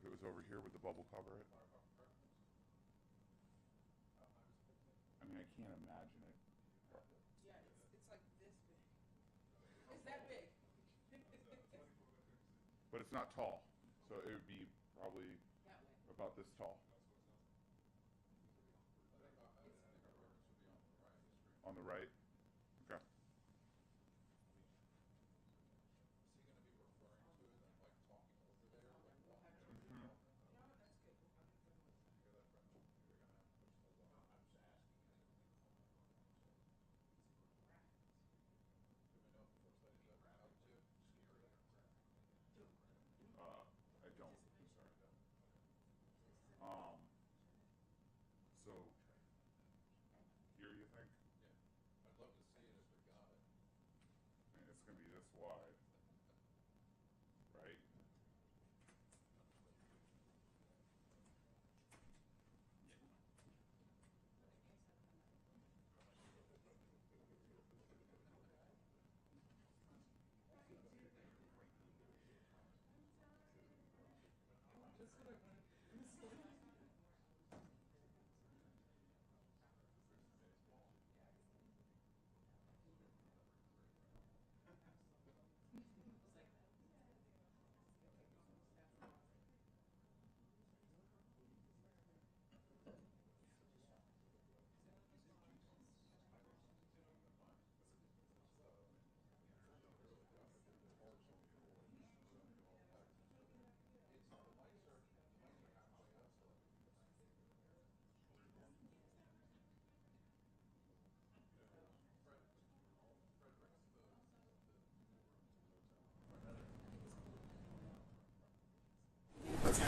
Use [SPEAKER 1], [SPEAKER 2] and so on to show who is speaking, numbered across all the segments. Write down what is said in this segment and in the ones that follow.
[SPEAKER 1] If it was over here, would the bubble cover it? I mean, I can't imagine it.
[SPEAKER 2] Yeah, it's like this big. It's that big.
[SPEAKER 1] But it's not tall, so it would be probably
[SPEAKER 2] That way.
[SPEAKER 1] about this tall. On the right? Okay. Mhm.
[SPEAKER 2] You know what, that's good. I'll give them a listen.
[SPEAKER 1] I don't, I'm sorry. Um, so, here you think? I mean, it's gonna be this wide, right?
[SPEAKER 2] Just what I wanted.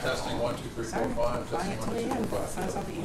[SPEAKER 3] Testing 1, 2, 3, 4, 5. Testing 1, 2, 3, 4, 5.
[SPEAKER 2] Sounds like you.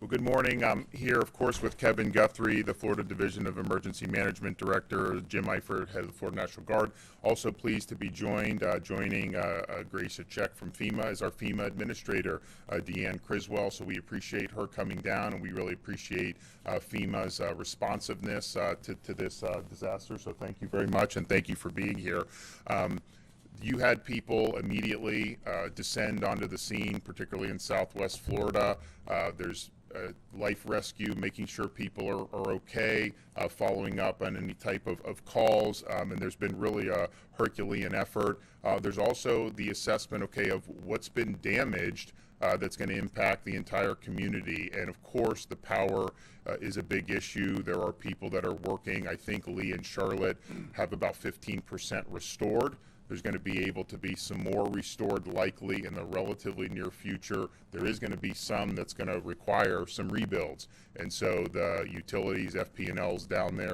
[SPEAKER 1] Well, good morning. I'm here, of course, with Kevin Guthrie, the Florida Division of Emergency Management Director, Jim Eifert, head of the Florida National Guard. Also pleased to be joining Grace Check from FEMA is our FEMA Administrator, Deanne Criswell. So we appreciate her coming down, and we really appreciate FEMA's responsiveness to this disaster. So thank you very much, and thank you for being here. You had people immediately descend onto the scene, particularly in Southwest Florida. There's life rescue, making sure people are okay, following up on any type of calls, and there's been really a Herculean effort. There's also the assessment, okay, of what's been damaged that's going to impact the entire community. And of course, the power is a big issue. There are people that are working. I think Lee and Charlotte have about 15% restored. There's going to be able to be some more restored likely in the relatively near future. There is going to be some that's going to require some rebuilds. And so the utilities, FP&L's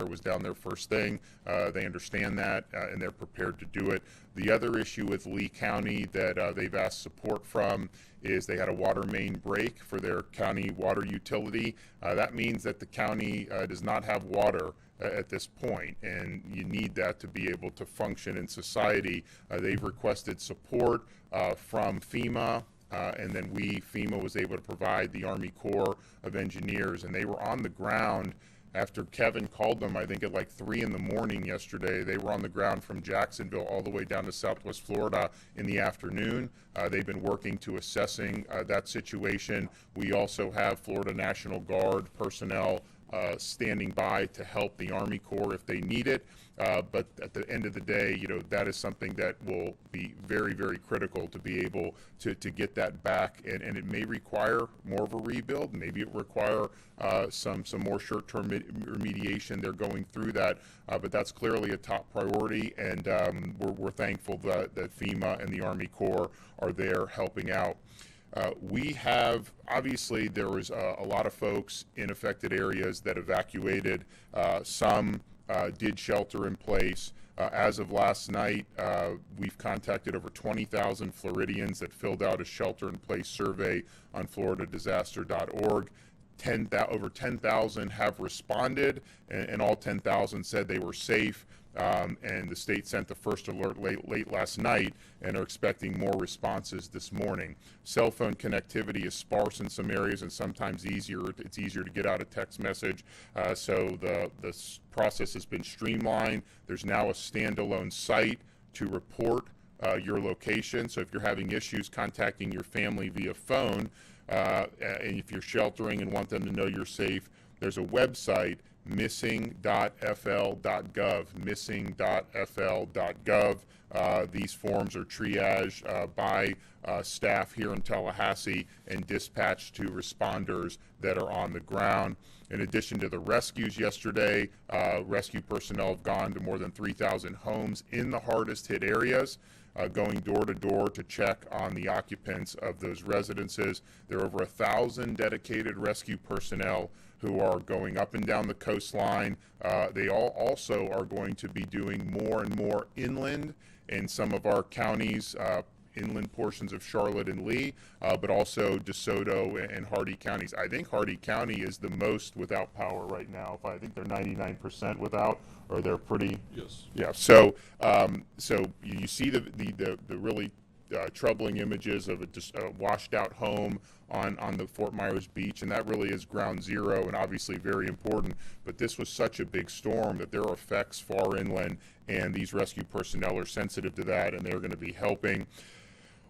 [SPEAKER 1] was down there first thing. They understand that and they're prepared to do it. The other issue with Lee County that they've asked support from is they had a water main break for their county water utility. That means that the county does not have water at this point, and you need that to be able to function in society. They've requested support from FEMA, and then FEMA was able to provide the Army Corps of Engineers, and they were on the ground after Kevin called them, I think at like 3 in the morning yesterday. They were on the ground from Jacksonville all the way down to Southwest Florida in the afternoon. They've been working to assessing that situation. We also have Florida National Guard personnel standing by to help the Army Corps if they need it. But at the end of the day, that is something that will be very, very critical to be able to get that back. And it may require more of a rebuild. Maybe it require some more short-term remediation. They're going through that. But that's clearly a top priority. And we're thankful that FEMA and the Army Corps are there helping out. We have, obviously, there was a lot of folks in affected areas that evacuated. Some did shelter in place. As of last night, we've contacted over 20,000 Floridians that filled out a shelter-in-place survey on floridadisaster.org. Over 10,000 have responded, and all 10,000 said they were safe. And the state sent the first alert late last night and are expecting more responses this morning. Cell phone connectivity is sparse in some areas and sometimes it's easier to get out a text message. So the process has been streamlined. There's now a standalone site to report your location. So if you're having issues contacting your family via phone, and if you're sheltering and want them to know you're safe, there's a website, missing.fl.gov, missing.fl.gov. These forms are triaged by staff here in Tallahassee and dispatched to responders that are on the ground. In addition to the rescues yesterday, rescue personnel have gone to more than 3,000 homes in the hardest hit areas, going door to door to check on the occupants of those residences. There are over 1,000 dedicated rescue personnel who are going up and down the coastline. They all also are going to be doing more and more inland in some of our counties, inland portions of Charlotte and Lee, but also DeSoto and Hardy counties. I think Hardy County is the most without power right now. I think they're 99% without, or they're pretty.
[SPEAKER 3] Yes.
[SPEAKER 1] Yeah. So you see the really troubling images of a washed out home on the Fort Myers beach, and that really is ground zero and obviously very important. But this was such a big storm that there are effects far inland, and these rescue personnel are sensitive to that, and they're going to be helping.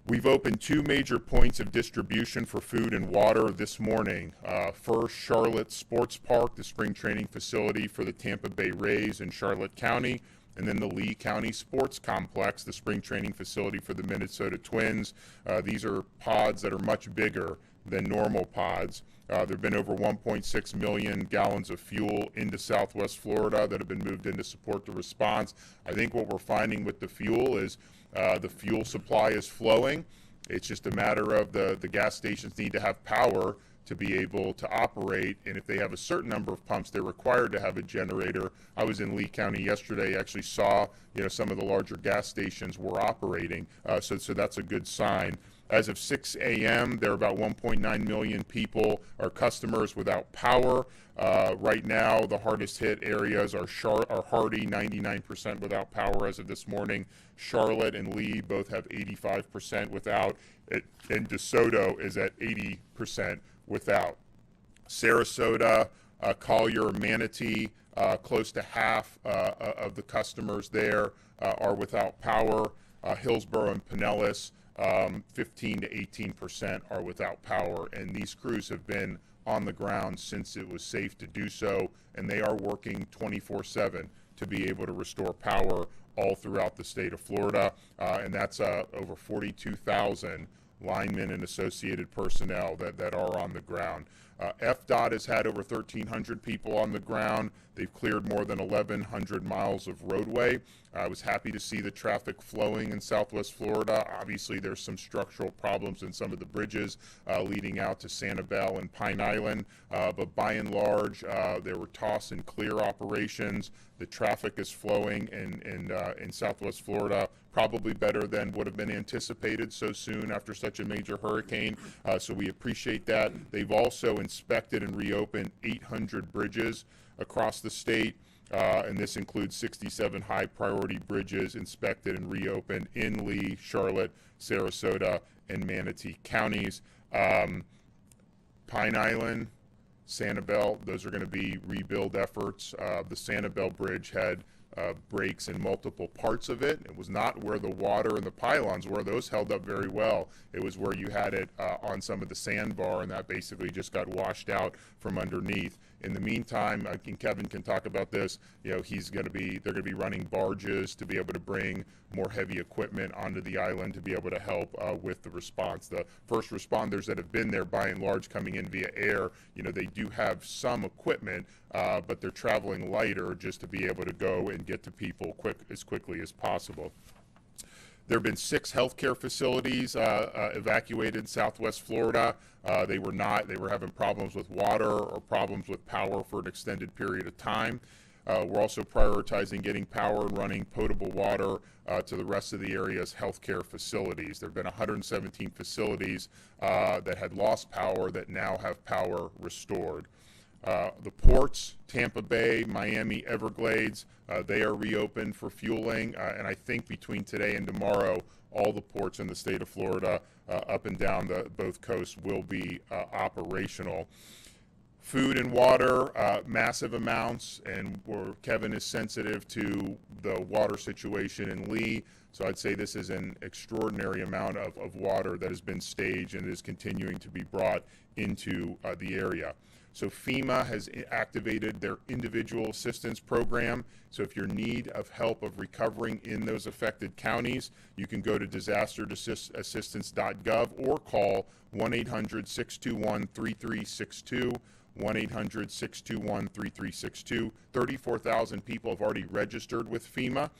[SPEAKER 1] We've opened 2 major points of distribution for food and water this morning. First, Charlotte Sports Park, the spring training facility for the Tampa Bay Rays in Charlotte County, and then the Lee County Sports Complex, the spring training facility for the Minnesota Twins. These are pods that are much bigger than normal pods. There have been over 1.6 million gallons of fuel into Southwest Florida that have been moved in to support the response. I think what we're finding with the fuel is the fuel supply is flowing. It's just a matter of the gas stations need to have power to be able to operate, and if they have a certain number of pumps, they're required to have a generator. I was in Lee County yesterday, actually saw some of the larger gas stations were operating, so that's a good sign. As of 6 a.m., there are about 1.9 million people or customers without power. Right now, the hardest hit areas are Hardy, 99% without power as of this morning. Charlotte and Lee both have 85% without, and DeSoto is at 80% without. Sarasota, Collier, Manatee, close to half of the customers there are without power. Hillsborough and Pinellas, 15 to 18% are without power, and these crews have been on the ground since it was safe to do so, and they are working 24/7 to be able to restore power all throughout the state of Florida, and that's over 42,000 linemen and associated personnel that are on the ground. FDOT has had over 1,300 people on the ground. They've cleared more than 1,100 miles of roadway. I was happy to see the traffic flowing in Southwest Florida. Obviously, there's some structural problems in some of the bridges leading out to Sanibel and Pine Island, but by and large, there were toss and clear operations. The traffic is flowing in Southwest Florida, probably better than would have been anticipated so soon after such a major hurricane, so we appreciate that. They've also inspected and reopened 800 bridges across the state, and this includes 67 high priority bridges inspected and reopened in Lee, Charlotte, Sarasota, and Manatee counties. Pine Island, Sanibel, those are going to be rebuild efforts. The Sanibel Bridge had breaks in multiple parts of it. It was not where the water and the pylons were. Those held up very well. It was where you had it on some of the sandbar, and that basically just got washed out from underneath. In the meantime, I think Kevin can talk about this. You know, they're going to be running barges to be able to bring more heavy equipment onto the island to be able to help with the response. The first responders that have been there, by and large, coming in via air, you know, they do have some equipment, but they're traveling lighter just to be able to go and get to people as quickly as possible. There have been 6 healthcare facilities evacuated in Southwest Florida. They were having problems with water or problems with power for an extended period of time. We're also prioritizing getting power and running potable water to the rest of the area's healthcare facilities. There have been 117 facilities that had lost power that now have power restored. The ports, Tampa Bay, Miami, Everglades, they are reopened for fueling, and I think between today and tomorrow, all the ports in the state of Florida, up and down both coasts, will be operational. Food and water, massive amounts, and Kevin is sensitive to the water situation in Lee, so I'd say this is an extraordinary amount of water that has been staged and is continuing to be brought into the area. So FEMA has activated their individual assistance program. So if you're in need of help of recovering in those affected counties, you can go to disasterassistance.gov or call 1-800-621-3362. 1-800-621-3362. 34,000 people have already registered with FEMA.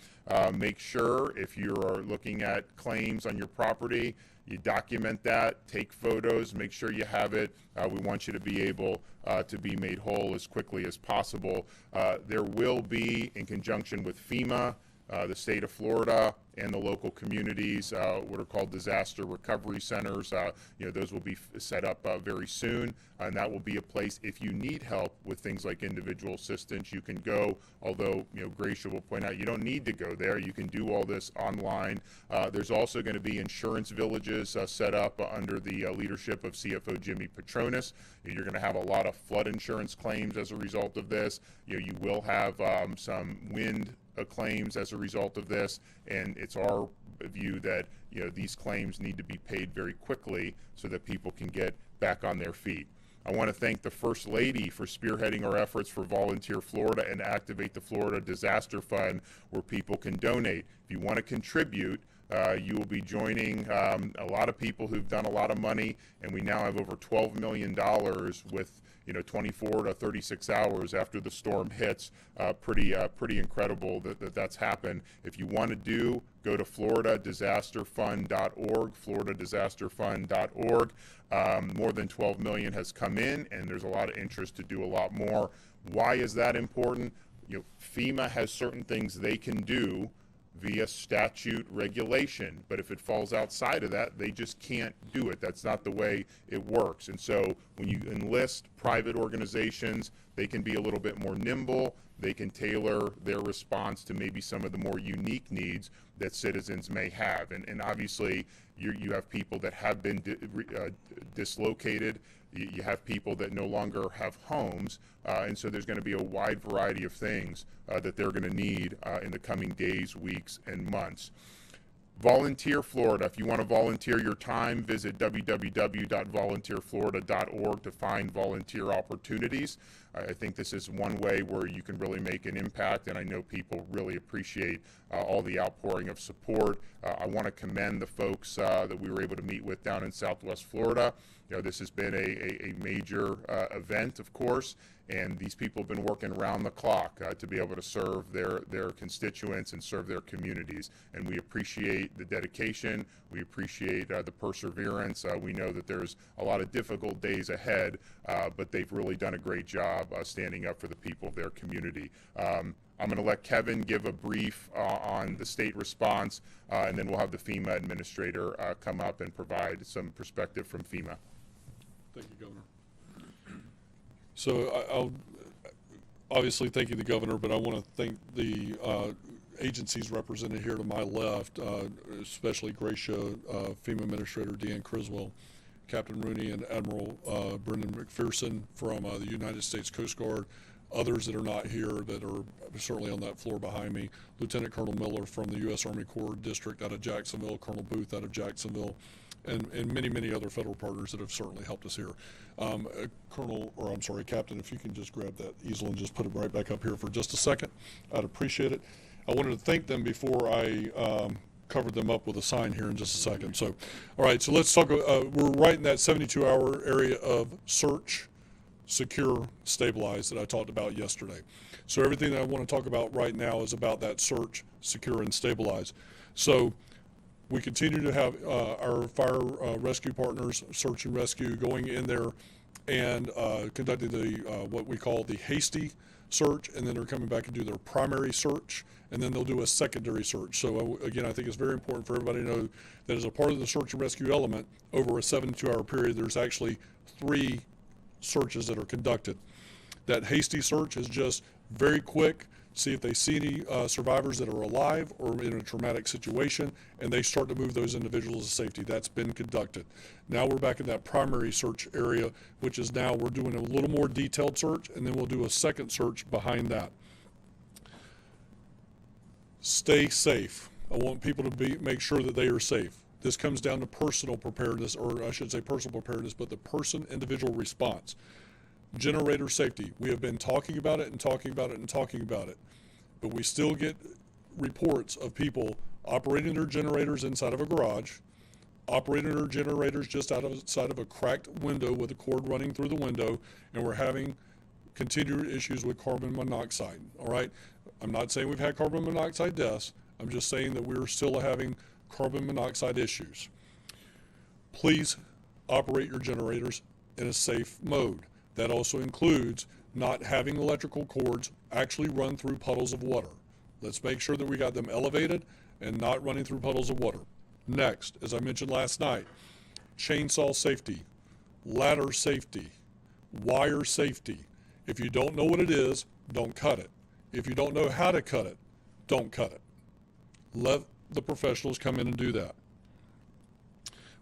[SPEAKER 1] Make sure if you're looking at claims on your property, you document that, take photos, make sure you have it. We want you to be able to be made whole as quickly as possible. There will be, in conjunction with FEMA, the state of Florida, and the local communities, what are called disaster recovery centers. Those will be set up very soon, and that will be a place, if you need help with things like individual assistance, you can go, although, Gracia will point out, you don't need to go there. You can do all this online. There's also going to be insurance villages set up under the leadership of CFO Jimmy Petronas. You're going to have a lot of flood insurance claims as a result of this. You will have some wind claims as a result of this, and it's our view that these claims need to be paid very quickly so that people can get back on their feet. I want to thank the First Lady for spearheading our efforts for Volunteer Florida and Activate the Florida Disaster Fund, where people can donate. If you want to contribute, you will be joining a lot of people who've done a lot of money, and we now have over $12 million with 24 to 36 hours after the storm hits. Pretty incredible that's happened. If you want to go to floridadisasterfund.org, floridadisasterfund.org. More than 12 million has come in, and there's a lot of interest to do a lot more. Why is that important? FEMA has certain things they can do via statute regulation. But if it falls outside of that, they just can't do it. That's not the way it works. And so when you enlist private organizations, they can be a little bit more nimble. They can tailor their response to maybe some of the more unique needs that citizens may have. And obviously, you have people that have been dislocated. You have people that no longer have homes. And so there's going to be a wide variety of things that they're going to need in the coming days, weeks, and months. Volunteer Florida. If you want to volunteer your time, visit www.volunteerflorida.org to find volunteer opportunities. I think this is one way where you can really make an impact, and I know people really appreciate all the outpouring of support. I want to commend the folks that we were able to meet with down in Southwest Florida. You know, this has been a major event, of course, and these people have been working around the clock to be able to serve their constituents and serve their communities. And we appreciate the dedication. We appreciate the perseverance. We know that there's a lot of difficult days ahead, but they've really done a great job standing up for the people of their community. I'm going to let Kevin give a brief on the state response, and then we'll have the FEMA administrator come up and provide some perspective from FEMA.
[SPEAKER 4] Thank you, Governor. So I'll obviously thank you, the Governor, but I want to thank the agencies represented here to my left, especially Gracia, FEMA Administrator Deanne Criswell, Captain Rooney, and Admiral Brendan McPherson from the United States Coast Guard, others that are not here that are certainly on that floor behind me, Lieutenant Colonel Miller from the U.S. Army Corps District out of Jacksonville, Colonel Booth out of Jacksonville, and many, many other federal partners that have certainly helped us here. Captain, if you can just grab that easel and just put it right back up here for just a second, I'd appreciate it. I wanted to thank them before I covered them up with a sign here in just a second. So, all right, so let's talk, we're right in that 72-hour area of search, secure, stabilize that I talked about yesterday. So everything that I want to talk about right now is about that search, secure, and stabilize. So we continue to have our fire rescue partners, search and rescue, going in there and conducting the what we call the hasty search, and then they're coming back and do their primary search, and then they'll do a secondary search. So again, I think it's very important for everybody to know that as a part of the search and rescue element, over a 72-hour period, there's actually 3 searches that are conducted. That hasty search is just very quick, see if they see any survivors that are alive or in a traumatic situation, and they start to move those individuals to safety. That's been conducted. Now we're back in that primary search area, which is now we're doing a little more detailed search, and then we'll do a second search behind that. Stay safe. I want people to make sure that they are safe. This comes down to personal preparedness, or I should say personal preparedness, but the individual response. Generator safety. We have been talking about it and talking about it and talking about it, but we still get reports of people operating their generators inside of a garage, operating their generators just outside of a cracked window with a cord running through the window, and we're having continued issues with carbon monoxide. All right, I'm not saying we've had carbon monoxide deaths. I'm just saying that we're still having carbon monoxide issues. Please operate your generators in a safe mode. That also includes not having electrical cords actually run through puddles of water. Let's make sure that we got them elevated and not running through puddles of water. Next, as I mentioned last night, chainsaw safety, ladder safety, wire safety. If you don't know what it is, don't cut it. If you don't know how to cut it, don't cut it. Let the professionals come in and do that.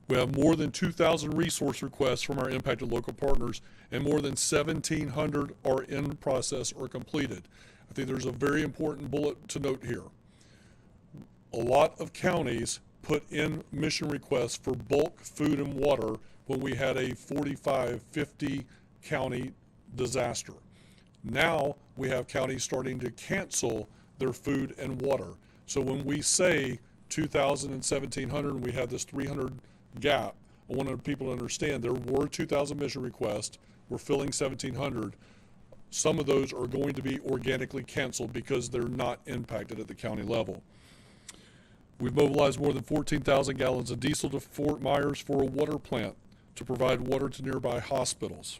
[SPEAKER 4] We have more than 2,000 resource requests from our impacted local partners, and more than 1,700 are in process or completed. I think there's a very important bullet to note here. A lot of counties put in mission requests for bulk food and water when we had a 45, 50 county disaster. Now we have counties starting to cancel their food and water. So when we say 2,000 and 1,700, and we have this 300 gap, I wanted people to understand there were 2,000 mission requests. We're filling 1,700. Some of those are going to be organically canceled because they're not impacted at the county level. We've mobilized more than 14,000 gallons of diesel to Fort Myers for a water plant to provide water to nearby hospitals.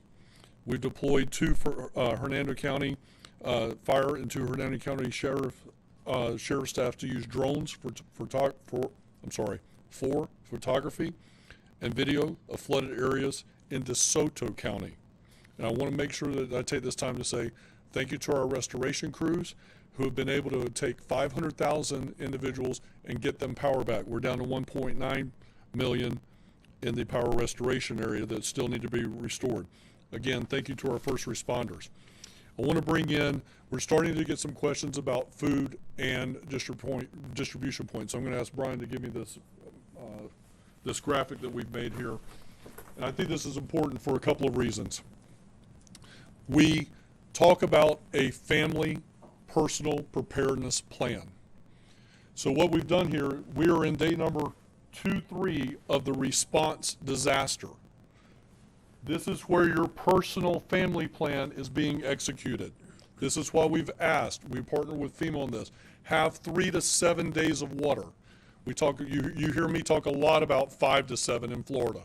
[SPEAKER 4] We've deployed 2 for Hernando County Fire and 2 Hernando County Sheriff sheriff staff to use drones for photography and video of flooded areas in DeSoto County. And I want to make sure that I take this time to say thank you to our restoration crews who have been able to take 500,000 individuals and get them power back. We're down to 1.9 million in the power restoration area that still need to be restored. Again, thank you to our first responders. I want to bring in, we're starting to get some questions about food and distribution points. So I'm going to ask Brian to give me this graphic that we've made here. And I think this is important for a couple of reasons. We talk about a family personal preparedness plan. So what we've done here, we are in day number 2-3 of the response disaster. This is where your personal family plan is being executed. This is why we've asked, we partner with FEMA on this, have 3 to 7 days of water. We talk, you hear me talk a lot about 5 to 7 in Florida.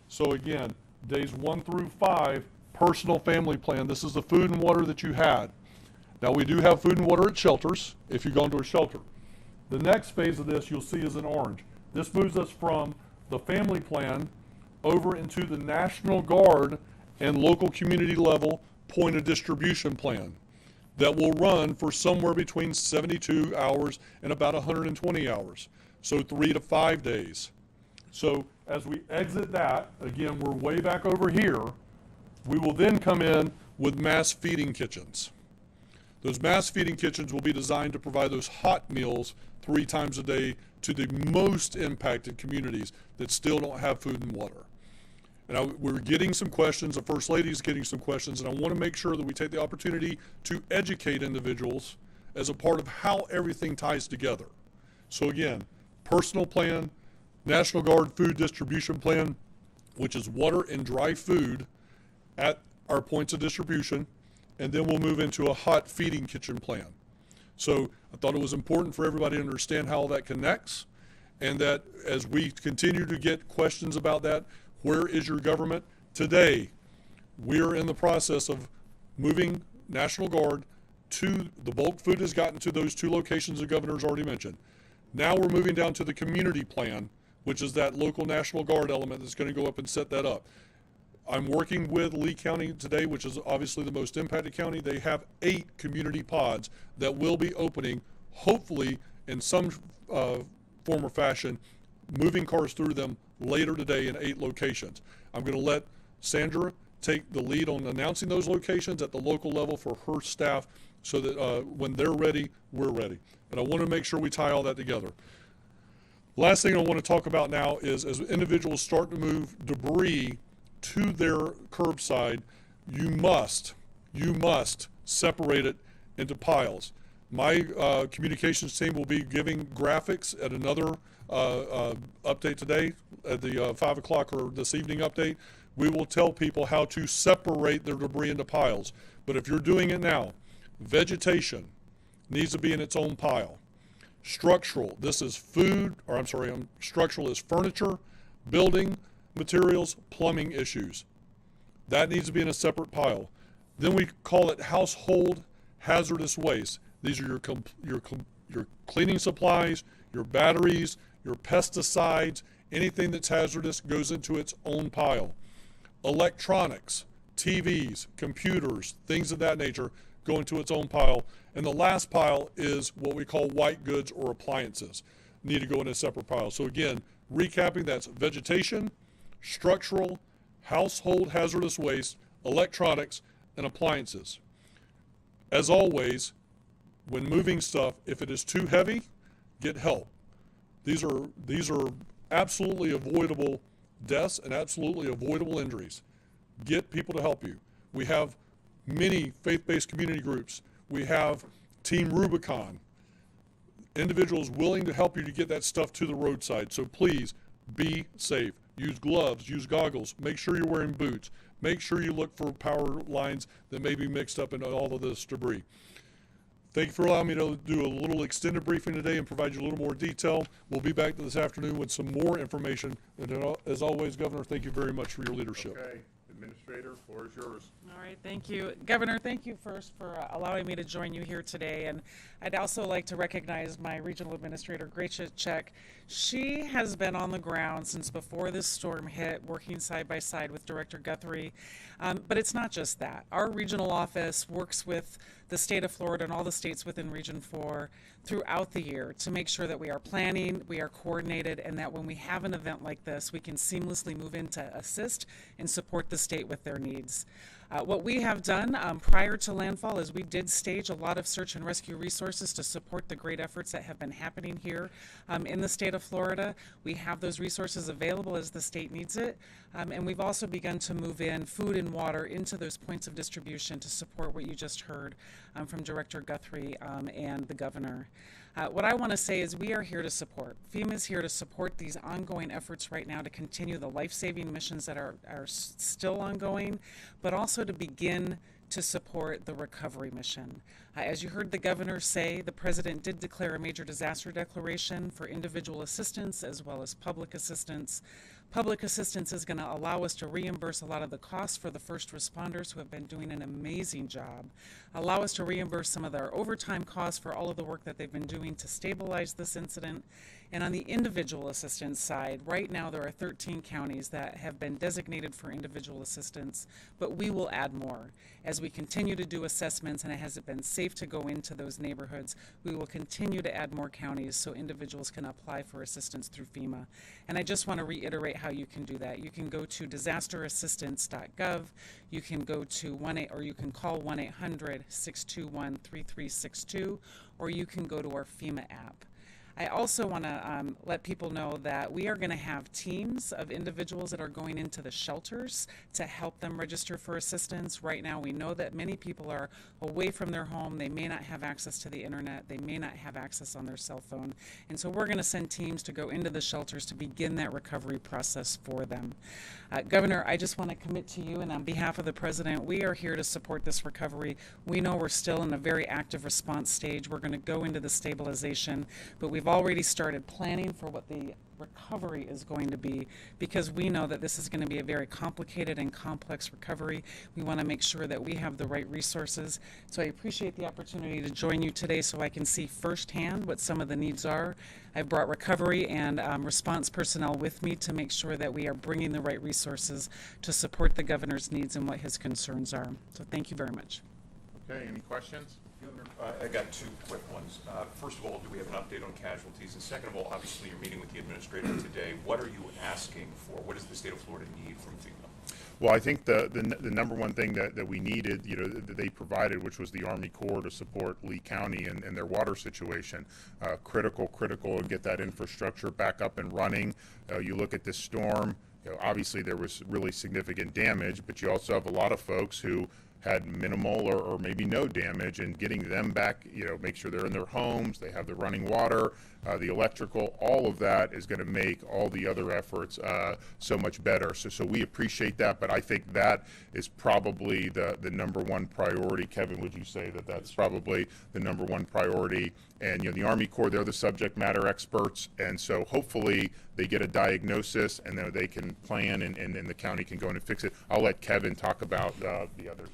[SPEAKER 4] So again, days 1 through 5, personal family plan. This is the food and water that you had. Now we do have food and water at shelters, if you go into a shelter. The next phase of this you'll see is in orange. This moves us from the family plan over into the National Guard and local community level point of distribution plan that will run for somewhere between 72 hours and about 120 hours. So 3 to 5 days. So as we exit that, again, we're way back over here, we will then come in with mass feeding kitchens. Those mass feeding kitchens will be designed to provide those hot meals 3 times a day to the most impacted communities that still don't have food and water. And we're getting some questions, the First Lady is getting some questions, and I want to make sure that we take the opportunity to educate individuals as a part of how everything ties together. So again, personal plan, National Guard food distribution plan, which is water and dry food at our points of distribution, and then we'll move into a hot feeding kitchen plan. So I thought it was important for everybody to understand how that connects, and that as we continue to get questions about that, where is your government? Today, we're in the process of moving National Guard to, the bulk food has gotten to those 2 locations the governor's already mentioned. Now we're moving down to the community plan, which is that local National Guard element that's going to go up and set that up. I'm working with Lee County today, which is obviously the most impacted county. They have 8 community pods that will be opening, hopefully in some form or fashion, moving cars through them later today in 8 locations. I'm going to let Sandra take the lead on announcing those locations at the local level for her staff so that when they're ready, we're ready. And I want to make sure we tie all that together. Last thing I want to talk about now is as individuals start to move debris to their curbside, you must separate it into piles. My communications team will be giving graphics at another update today at the 5 o'clock or this evening update. We will tell people how to separate their debris into piles. But if you're doing it now, vegetation needs to be in its own pile. Structural, this is structural is furniture, building materials, plumbing issues. That needs to be in a separate pile. Then we call it household hazardous waste. These are your cleaning supplies, your batteries, your pesticides, anything that's hazardous goes into its own pile. Electronics, TVs, computers, things of that nature go into its own pile. And the last pile is what we call white goods or appliances. Need to go in a separate pile. So again, recapping, that's vegetation, structural, household hazardous waste, electronics, and appliances. As always, when moving stuff, if it is too heavy, get help. These are absolutely avoidable deaths and absolutely avoidable injuries. Get people to help you. We have many faith-based community groups. We have Team Rubicon, individuals willing to help you to get that stuff to the roadside. So please be safe. Use gloves, use goggles, make sure you're wearing boots. Make sure you look for power lines that may be mixed up in all of this debris. Thank you for allowing me to do a little extended briefing today and provide you a little more detail. We'll be back this afternoon with some more information. And as always, Governor, thank you very much for your leadership.
[SPEAKER 1] Okay, Administrator, floor is yours.
[SPEAKER 2] All All right, thank you. Governor, thank you first for allowing me to join you here today. And I'd also like to recognize my regional administrator, Gracia Check. She has been on the ground since before this storm hit, working side by side with Director Guthrie. But it's not just that. Our regional office works with the state of Florida and all the states within Region 4 throughout the year to make sure that we are planning, we are coordinated, and that when we have an event like this, we can seamlessly move in to assist and support the state with their needs. What we have done prior to landfall is we did stage a lot of search and rescue resources to support the great efforts that have been happening here in the state of Florida. We have those resources available as the state needs it. And we've also begun to move in food and water into those points of distribution to support what you just heard from Director Guthrie and the governor. What I want to say is we are here to support. FEMA is here to support these ongoing efforts right now to continue the life-saving missions that are still ongoing, but also to begin to support the recovery mission. As you heard the governor say, the president did declare a major disaster declaration for individual assistance as well as public assistance. Public assistance is going to allow us to reimburse a lot of the costs for the first responders who have been doing an amazing job, allow us to reimburse some of their overtime costs for all of the work that they've been doing to stabilize this incident. And on the individual assistance side, right now there are 13 counties that have been designated for individual assistance, but we will add more. As we continue to do assessments and it has been safe to go into those neighborhoods, we will continue to add more counties so individuals can apply for assistance through FEMA. And I just want to reiterate how you can do that. You can go to disasterassistance.gov, you can go to or you can call 1-800-621-3362, or you can go to our FEMA app. I also want to let people know that we are going to have teams of individuals that are going into the shelters to help them register for assistance. Right now, we know that many people are away from their home. They may not have access to the internet. They may not have access on their cell phone. And so we're going to send teams to go into the shelters to begin that recovery process for them. Governor, I just want to commit to you, and on behalf of the president, we are here to support this recovery. We know we're still in a very active response stage. We're going to go into the stabilization, but we've already started planning for what the recovery is going to be, because we know that this is going to be a very complicated and complex recovery. We want to make sure that we have the right resources. So I appreciate the opportunity to join you today so I can see firsthand what some of the needs are. I've brought recovery and response personnel with me to make sure that we are bringing the right resources to support the governor's needs and what his concerns are. So thank you very much.
[SPEAKER 1] Okay, any questions?
[SPEAKER 5] Governor, I got two quick ones. First of all, do we have an update on casualties? And second of all, obviously you're meeting with the administrator today. What are you asking for? What does the state of Florida need from FEMA?
[SPEAKER 1] Well, I think the number one thing that we needed, that they provided, which was the Army Corps to support Lee County and their water situation. Critical, and get that infrastructure back up and running. You look at this storm, obviously there was really significant damage, but you also have a lot of folks who had minimal or maybe no damage, and getting them back, make sure they're in their homes, they have the running water, the electrical, all of that is going to make all the other efforts so much better. So we appreciate that, but I think that is probably the number one priority. Kevin, would you say that that's probably the number one priority? And the Army Corps, they're the subject matter experts, and so hopefully they get a diagnosis and then they can plan and the county can go in and fix it. I'll let Kevin talk about the others.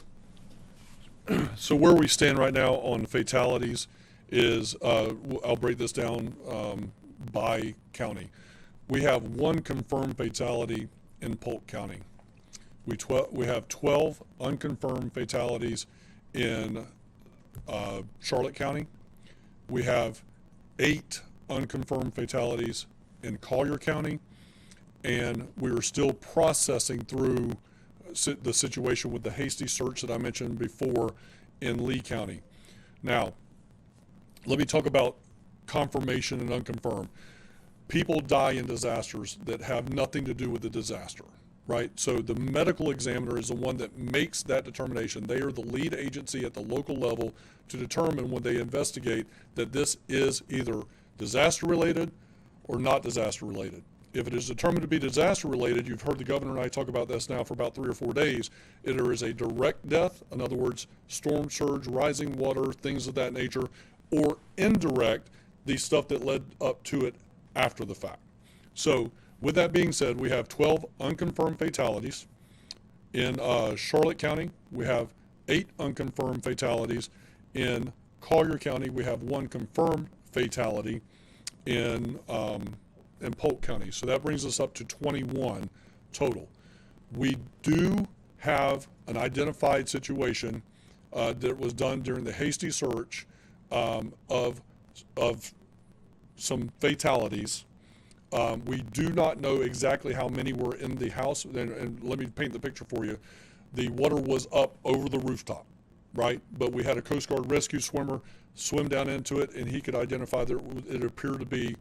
[SPEAKER 4] So where we stand right now on fatalities is, I'll break this down by county. We have one confirmed fatality in Polk County. We have 12 unconfirmed fatalities in Charlotte County. We have 8 unconfirmed fatalities in Collier County, and we are still processing through the situation with the hasty search that I mentioned before in Lee County. Now, let me talk about confirmation and unconfirmed. People die in disasters that have nothing to do with the disaster, right? So the medical examiner is the one that makes that determination. They are the lead agency at the local level to determine when they investigate that this is either disaster related or not disaster related. If it is determined to be disaster related, you've heard the governor and I talk about this now for about 3 or 4 days, there is a direct death, in other words, storm surge, rising water, things of that nature, or indirect, the stuff that led up to it after the fact. So with that being said, we have 12 unconfirmed fatalities In Charlotte County, we have 8 unconfirmed fatalities. In Collier County, we have 1 confirmed fatality in Polk County. So that brings us up to 21 total. We do have an identified situation that was done during the hasty search of some fatalities. We do not know exactly how many were in the house, and let me paint the picture for you. The water was up over the rooftop, right? But we had a Coast Guard rescue swimmer swim down into it, and he could identify that it appeared to be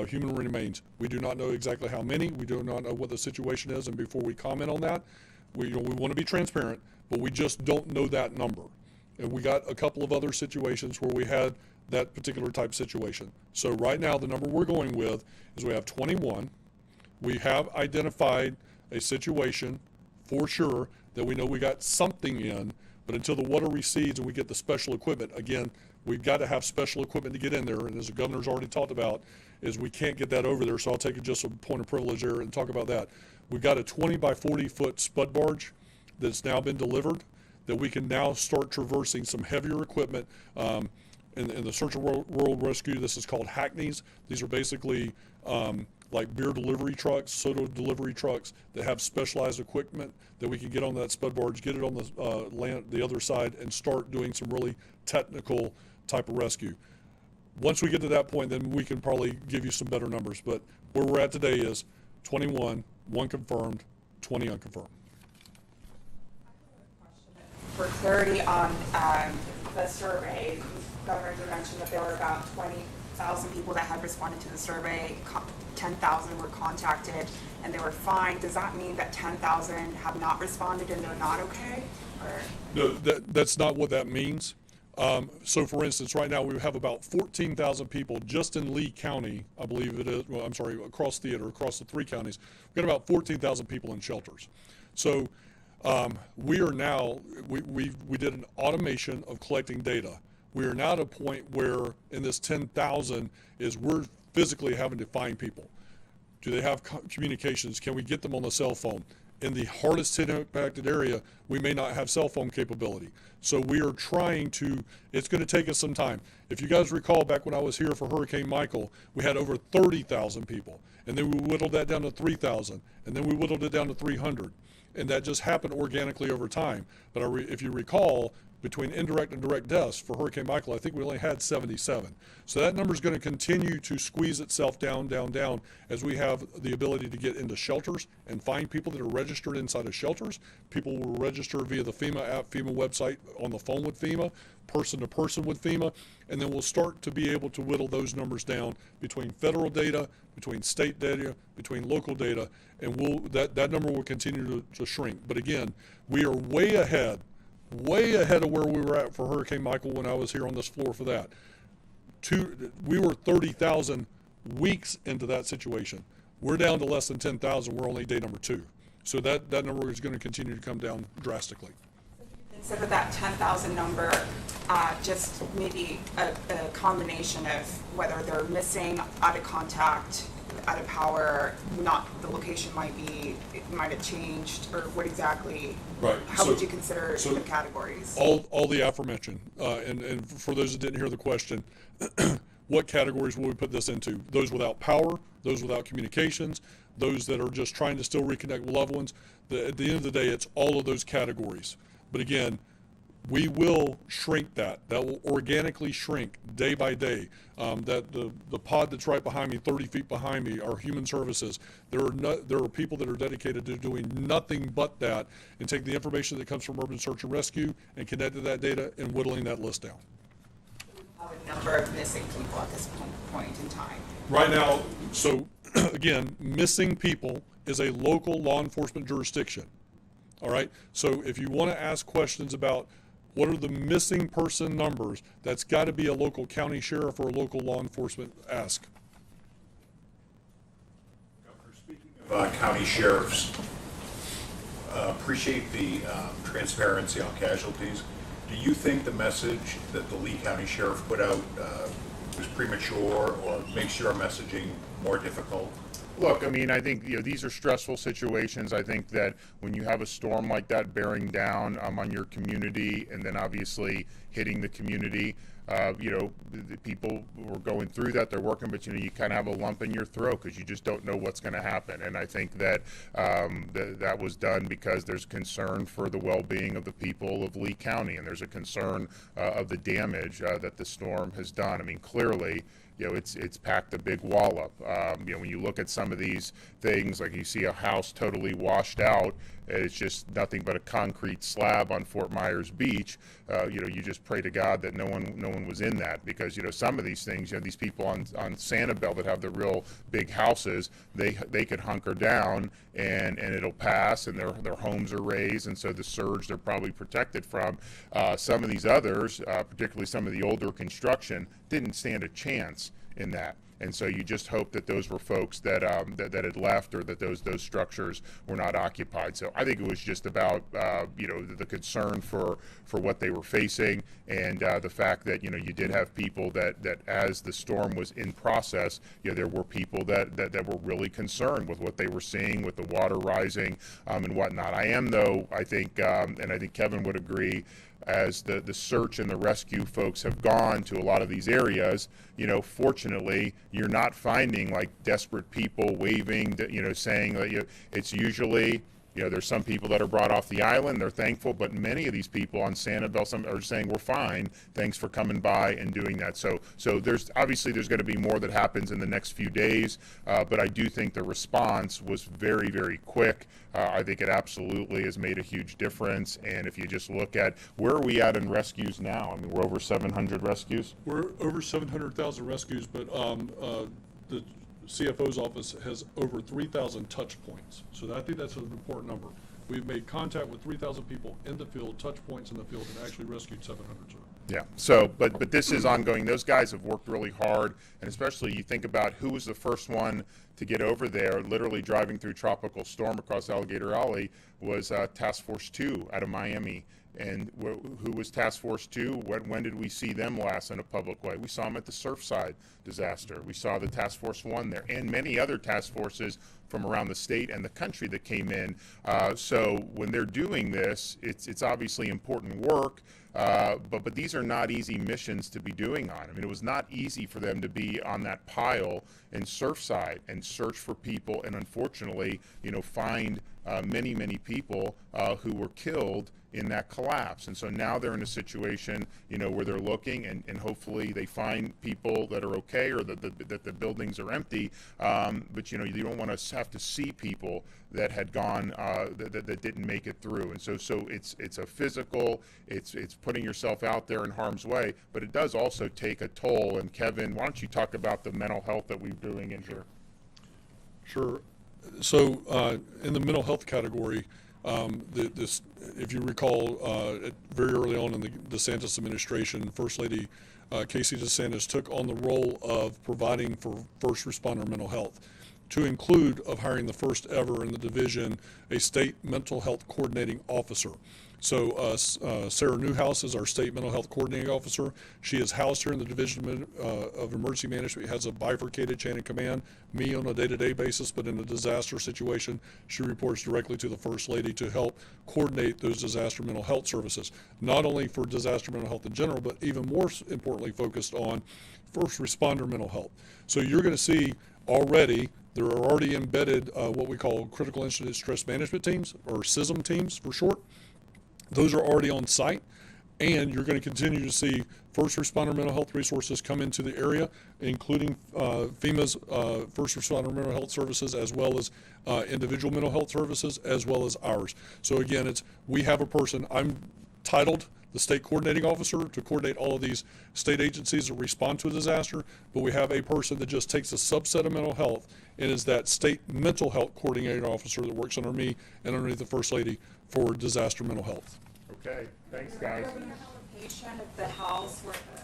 [SPEAKER 4] human remains. We do not know exactly how many. We do not know what the situation is, and before we comment on that, we want to be transparent, but we just don't know that number. And we got a couple of other situations where we had that particular type situation. So right now, the number we're going with is we have 21. We have identified a situation for sure that we know we got something in, but until the water recedes and we get the special equipment, again, we've got to have special equipment to get in there, and as the governor's already talked about, is we can't get that over there, so I'll take it just a point of privilege there and talk about that. We've got a 20 by 40 foot spud barge that's now been delivered that we can now start traversing some heavier equipment. In the Search and Rural Rescue, this is called hackneys. These are basically like beer delivery trucks, soda delivery trucks that have specialized equipment that we can get on that spud barge, get it on the land, the other side, and start doing some really technical type of rescue. Once we get to that point, then we can probably give you some better numbers. But where we're at today is 21, 1 confirmed, 20 unconfirmed.
[SPEAKER 6] For clarity on the survey, Governor, you mentioned that there were about 20,000 people that had responded to the survey, 10,000 were contacted, and they were fined. Does that mean that 10,000 have not responded and they're not okay? Or?
[SPEAKER 4] No, that's not what that means. So for instance, right now we have about 14,000 people just in Lee County, I believe it is, well, I'm sorry, across the 3 counties. We've got about 14,000 people in shelters. So we are now, we did an automation of collecting data. We are now at a point where in this 10,000 is we're physically having to find people. Do they have communications? Can we get them on the cell phone? In the hardest hit impacted area, we may not have cell phone capability. So we are trying to, it's going to take us some time. If you guys recall back when I was here for Hurricane Michael, we had over 30,000 people. And then we whittled that down to 3,000. And then we whittled it down to 300. And that just happened organically over time. But if you recall, between indirect and direct deaths for Hurricane Michael, I think we only had 77. So that number is going to continue to squeeze itself down, down, down as we have the ability to get into shelters and find people that are registered inside of shelters. People will register via the FEMA app, FEMA website, on the phone with FEMA, person to person with FEMA, and then we'll start to be able to whittle those numbers down between federal data, between state data, between local data, and that number will continue to shrink. But again, we are way ahead of where we were at for Hurricane Michael when I was here on this floor for that. We were 30,000 weeks into that situation. We're down to less than 10,000. We're only day number 2. So that number is going to continue to come down drastically.
[SPEAKER 6] Instead of that 10,000 number, just maybe a combination of whether they're missing, out of contact, out of power, not the location might have changed, or what exactly?
[SPEAKER 4] Right.
[SPEAKER 6] How would you consider the categories?
[SPEAKER 4] All the aforementioned, and for those that didn't hear the question, what categories will we put this into? Those without power, those without communications, those that are just trying to still reconnect with loved ones. At the end of the day, it's all of those categories. But again, we will shrink that. That will organically shrink day by day. That the pod that's right behind me, 30 feet behind me, are human services. There are people that are dedicated to doing nothing but that and take the information that comes from Urban Search and Rescue and connect to that data and whittling that list down.
[SPEAKER 6] A number of missing people at this point in time.
[SPEAKER 4] Right now, so again, missing people is a local law enforcement jurisdiction. All right. So if you want to ask questions about what are the missing person numbers, that's got to be a local county sheriff or a local law enforcement ask.
[SPEAKER 7] Governor, speaking of county sheriffs, appreciate the transparency on casualties. Do you think the message that the Lee County Sheriff put out was premature or makes your messaging more difficult?
[SPEAKER 1] Look, I mean, I think, these are stressful situations. I think that when you have a storm like that bearing down on your community and then obviously hitting the community, the people who are going through that, they're working, but you kind of have a lump in your throat because you just don't know what's going to happen. And I think that that was done because there's concern for the well-being of the people of Lee County, and there's a concern of the damage that the storm has done. I mean, clearly, it's packed a big wallop. When you look at some of these things, like you see a house totally washed out, it's just nothing but a concrete slab on Fort Myers Beach. You just pray to God that no one was in that, because some of these things, these people on Sanibel that have the real big houses, they could hunker down and it'll pass, and their homes are raised, and so the surge they're probably protected from. Some of these others, particularly some of the older construction, didn't stand a chance in that. And so you just hope that those were folks that that had left, or that those structures were not occupied. So I think it was just about the concern for what they were facing, and the fact that you did have people that as the storm was in process, there were people that were really concerned with what they were seeing with the water rising and whatnot. I think and I think Kevin would agree, as the search and the rescue folks have gone to a lot of these areas, fortunately, you're not finding like desperate people waving, saying that it's usually, there's some people that are brought off the island, they're thankful, but many of these people on Sanibel, some are saying, we're fine, thanks for coming by and doing that. So there's going to be more that happens in the next few days, but I do think the response was very, very quick. I think it absolutely has made a huge difference. And if you just look at where are we at in rescues now, I mean, we're over 700 rescues.
[SPEAKER 4] We're over 700,000 rescues, but the CFO's office has over 3,000 touch points. So I think that's an important number. We've made contact with 3,000 people in the field, touch points in the field, and actually rescued 700.
[SPEAKER 1] Yeah. So, but this is ongoing. Those guys have worked really hard, and especially you think about who was the first one to get over there, literally driving through tropical storm across Alligator Alley, was Task Force 2 out of Miami. And who was Task Force 2? When did we see them last in a public way? We saw them at the Surfside disaster. We saw the Task Force 1 there, and many other task forces from around the state and the country that came in. So when they're doing this, it's obviously important work, but these are not easy missions to be doing on. I mean, it was not easy for them to be on that pile in Surfside and search for people, and unfortunately, find many people who were killed in that collapse. And so now they're in a situation, where they're looking, and hopefully they find people that are okay, or that the buildings are empty. But you don't want to have to see people that had gone that didn't make it through. And so it's a physical, it's putting yourself out there in harm's way, but it does also take a toll. And Kevin, why don't you talk about the mental health that we're doing in here?
[SPEAKER 4] Sure. So in the mental health category, if you recall, very early on in the DeSantis administration, First Lady Casey DeSantis took on the role of providing for first responder mental health, to include of hiring the first ever in the division a state mental health coordinating officer. So Sarah Newhouse is our state mental health coordinating officer. She is housed here in the Division of Emergency Management. Has a bifurcated chain of command, me on a day-to-day basis, but in a disaster situation, she reports directly to the First Lady to help coordinate those disaster mental health services, not only for disaster mental health in general, but even more importantly focused on first responder mental health. So you're going to see already, there are already embedded what we call critical incident stress management teams, or CISM teams for short. Those are already on site, and you're going to continue to see first responder mental health resources come into the area, including FEMA's first responder mental health services, as well as individual mental health services, as well as ours. So again, we have a person, I'm titled the state coordinating officer, to coordinate all of these state agencies that respond to a disaster, but we have a person that just takes a subset of mental health and is that state mental health coordinating officer that works under me and underneath the First Lady for disaster mental health.
[SPEAKER 1] Okay, thanks guys.
[SPEAKER 6] Location of the house where the